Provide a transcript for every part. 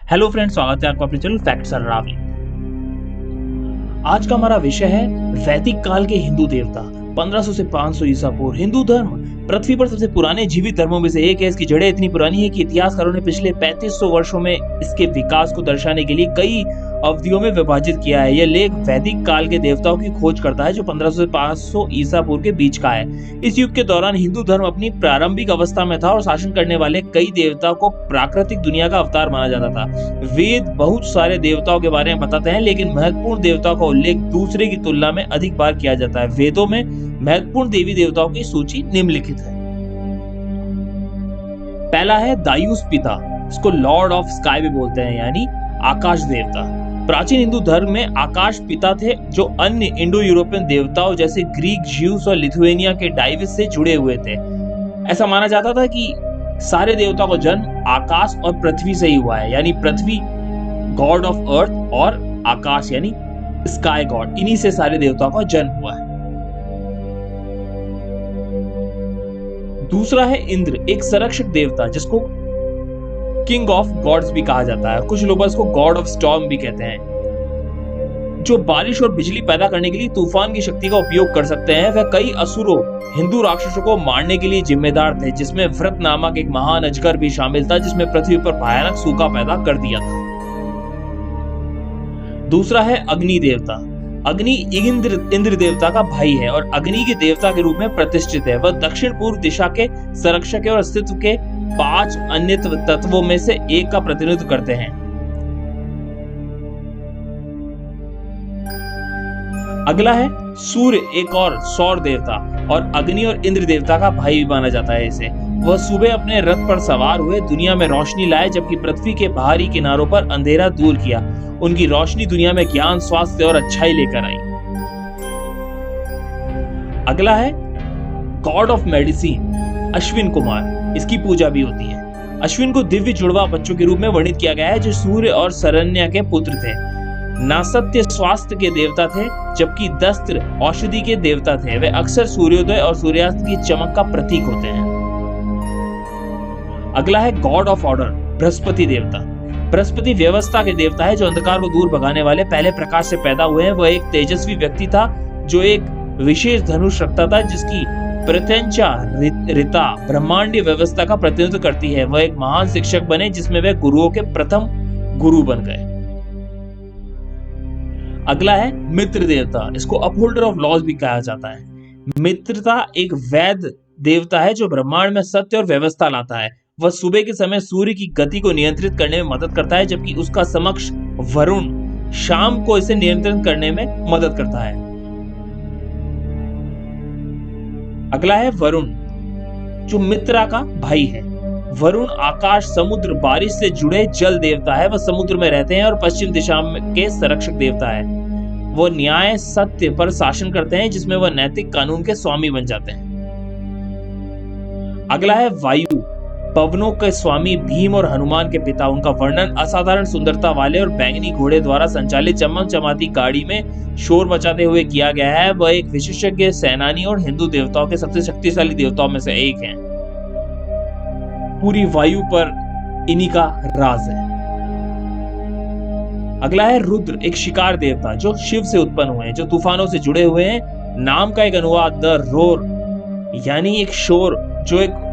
Hello friends, स्वागत है आपका अपने चैनल फैक्ट्स एंड रावली। आज का हमारा विषय है वैदिक काल के हिंदू देवता। 1500 से 500 ईसा पूर्व हिंदू धर्म पृथ्वी पर सबसे पुराने जीवित धर्मों में से एक है। इसकी जड़ें इतनी पुरानी है कि इतिहासकारों ने पिछले 3500 वर्षों में इसके विकास को दर्शाने के लिए कई अवधियों में विभाजित किया है। यह लेख वैदिक काल के देवताओं की खोज करता है जो 1500 से 500 ईसा पूर्व के बीच का है। इस युग के दौरान हिंदू धर्म अपनी प्रारंभिक अवस्था में था और शासन करने वाले कई देवताओं को प्राकृतिक दुनिया का अवतार माना जाता था। वेद बहुत सारे देवताओं के बारे में बताते हैं, लेकिन महत्वपूर्ण देवताओं का उल्लेख दूसरे की तुलना में अधिक बार किया जाता है। वेदों में महत्वपूर्ण देवी देवताओं की सूची निम्नलिखित है। पहला है दायुस पिता, इसको लॉर्ड ऑफ स्काई भी बोलते हैं, यानी आकाश देवता। प्राचीन हिंदू धर्म में आकाश पिता थे जो अन्य इंडो यूरोपियन देवताओं जैसे ग्रीक ज्यूस और लिथुएनिया के डाइविस से जुड़े हुए थे। ऐसा माना जाता था कि सारे देवताओं का जन्म आकाश और पृथ्वी से ही हुआ है, यानी पृथ्वी गॉड ऑफ अर्थ और आकाश यानी स्काई गॉड, इन्हीं से सारे देवताओं का जन्म हुआ है। दूसरा है इंद्र, एक संरक्षक देवता जिसको किंग ऑफ गॉड्स भी कहा जाता है। कुछ लोग इसको गॉड ऑफ स्टॉर्म भी कहते हैं, जो बारिश और बिजली पैदा करने के लिए तूफान की शक्ति का उपयोग कर सकते हैं। वह कई असुरों हिंदू राक्षसों को मारने के लिए जिम्मेदार थे, जिसमें व्रत नामक एक महान अजगर भी शामिल था जिसमें पृथ्वी पर भयानक सूखा पैदा कर दिया था। दूसरा है अग्नि देवता। अग्नि इंद्र देवता का भाई है और अग्नि के देवता के रूप में प्रतिष्ठित है। वह दक्षिण पूर्व दिशा के संरक्षक है और अस्तित्व के 5 अन्य तत्वों में से एक का प्रतिनिधित्व करते हैं। अगला है सूर्य, एक और सौर देवता और अग्नि और इंद्र देवता का भाई भी माना जाता है इसे। वह सुबह अपने रथ पर सवार हुए दुनिया में रोशनी लाए, जबकि पृथ्वी के बाहरी किनारों पर अंधेरा दूर किया। उनकी रोशनी दुनिया में ज्ञान, स्वास्थ्य और अच्छाई लेकर आई। अगला है God of medicine, Ashwin Kumar, इसकी पूजा भी होती है। अश्विन को दिव्य जुड़वा बच्चों के रूप में वर्णित किया गया है जो सूर्य और सरन्या के पुत्र थे। नासत्य स्वास्थ्य के देवता थे, जबकि दस्त्र औषधि के देवता थे। वे अक्सर सूर्योदय और सूर्यास्त की चमक का प्रतीक होते हैं। अगला है गॉड ऑफ ऑर्डर, बृहस्पति देवता। बृहस्पति व्यवस्था के देवता है जो अंधकार को दूर भगाने वाले पहले प्रकाश से पैदा हुए हैं। वह एक तेजस्वी व्यक्ति था जो एक विशेष धनुष रखता था जिसकी प्रत्यंचा रिता ब्रह्मांडीय व्यवस्था का प्रतिनिधित्व करती है। वह एक महान शिक्षक बने जिसमें वह गुरुओं के प्रथम गुरु बन गए। अगला है मित्र देवता, इसको अपहोल्डर ऑफ लॉज भी कहा जाता है। मित्रता एक वैध देवता है जो ब्रह्मांड में सत्य और व्यवस्था लाता है। वह सुबह के समय सूर्य की गति को नियंत्रित करने में मदद करता है, जबकि उसका समक्ष वरुण शाम को इसे नियंत्रित करने में मदद करता है। अगला है वरुण, जो मित्रा का भाई है। वरुण आकाश, समुद्र, बारिश से जुड़े जल देवता है। वह समुद्र में रहते हैं और पश्चिम दिशा के संरक्षक देवता है। वह न्याय, सत्य पर शासन करते हैं जिसमें वह नैतिक कानून के स्वामी बन जाते हैं। अगला है वायु, पवनों के स्वामी, भीम और हनुमान के पिता। उनका वर्णन असाधारण सुंदरता वाले और बैंगनी घोड़े द्वारा संचालित चमचमाती गाड़ी में शोर मचाते हुए किया गया है। वह एक विशेषज्ञ सेनानी और हिंदू देवताओं के सबसे शक्तिशाली देवताओं में से एक हैं। पूरी वायु पर इन्हीं का राज है। अगला है रुद्र, एक शिकार देवता जो शिव से उत्पन्न हुए हैं, जो तूफानों से जुड़े हुए हैं। नाम का एक अनुवाद द रोर यानी एक शोर, जो एक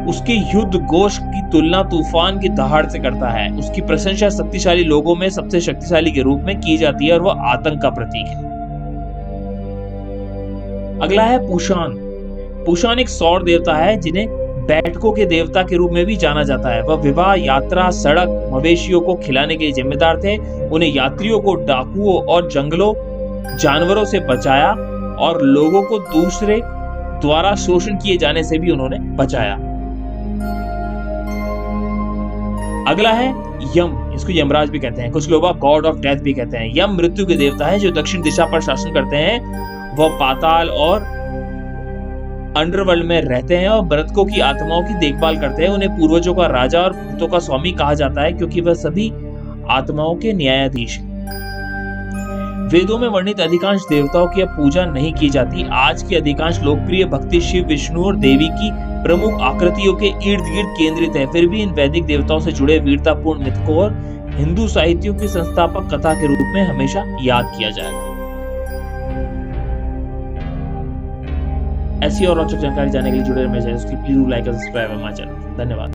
उसके युद्ध घोष की तुलना तूफान की दहाड़ से करता है। उसकी प्रशंसा शक्तिशाली लोगों में सबसे शक्तिशाली के रूप में की जाती है और वह आतंक का प्रतीक है। अगला है पूषान। पूषान एक सौर देवता है जिन्हें बैठकों के देवता के रूप में भी जाना जाता है। वह विवाह, यात्रा, सड़क, मवेशियों को खिलाने के लिए जिम्मेदार थे। उन्हें यात्रियों को डाकुओं और जंगलों जानवरों से बचाया और लोगों को दूसरे द्वारा शोषण किए जाने से भी उन्होंने बचाया। अगला है यम, इसको यमराज भी कहते हैं। कुछ लोग गॉड ऑफ डेथ भी कहते हैं। यम मृत्यु के देवता है जो दक्षिण दिशा पर शासन करते हैं। वह पाताल और अंडरवर्ल्ड में रहते हैं और मृतकों की आत्माओं की देखभाल करते हैं। उन्हें पूर्वजों का राजा और भूतों का स्वामी कहा जाता है क्योंकि वह सभी आत्माओं के न्यायाधीश हैं। वेदों में वर्णित अधिकांश देवताओं की अब पूजा नहीं की जाती। आज की अधिकांश लोकप्रिय भक्ति शिव, विष्णु और देवी की प्रमुख आकृतियों के इर्द गिर्द केंद्रित है। फिर भी इन वैदिक देवताओं से जुड़े वीरतापूर्ण मिथ को और हिंदू साहित्यों की संस्थापक कथा के रूप में हमेशा याद किया जाएगा। ऐसी और रोचक जानकारी जानने के लिए जुड़े रहिए मेरे चैनल, प्लीज लाइक और सब्सक्राइब माय चैनल। धन्यवाद।